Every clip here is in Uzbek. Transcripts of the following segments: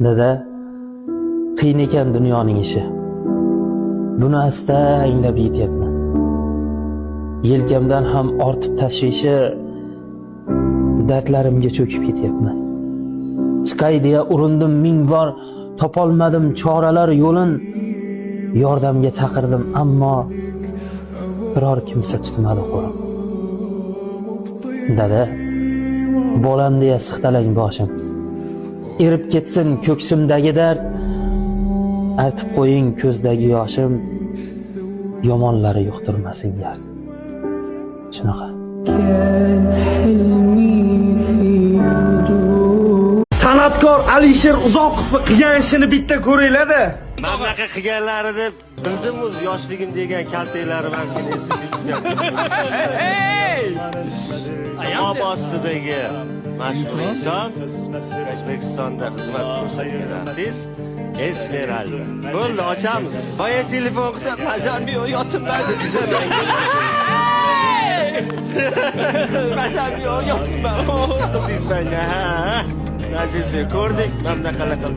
Dada, qiyin ekan dunyoning ishi. Buni asta anglab yetyapman. Yelkamdan ham ortib tashvishi, dardlarimga cho'kib ketyapman. Chiqay deya urindim ming bor, topolmadim choralar yo'lin. Yordamga chaqirdim, ammo biror kimsa tutmadi qo'lim. Dada, bolam deya siqtalang boshim. Erib ketsin ko'ksimdagi dard, artib qo'ying ko'zdagi yoshim, yomonlari yuqtirmasin gard. Shunaqa. San'atkor Alisher Uzoqovni qilgan ishini bitta ko'ringlar-da. Men bunaqa qilganlarini deb bildim o'z yoshligim degan kaltaklarim ozgina esimga tushgan. Ayam ostidagi mashhur inson O'zbekistonda xizmat ko'rsatgan artist Esmeralda. Bo'ldi, ochamiz. Boya telefon qilsa, "Mazam yo'q, yotimmaydi" desaman. Mazam yo'q, yotimmaydi desaman. Ha. Nazizni ko'rdik, men bunaqa qildim.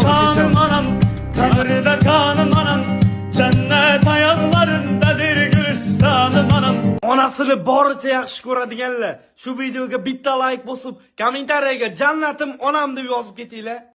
Kanım anam, kabride kanım anam, cennet ayaklarındadır gülistanım anam. Onasini boricha yaxshi ko'radiganlar shu videoga bitta like bosib, kommentariyaga jannatim onam deb yozib ketinglar.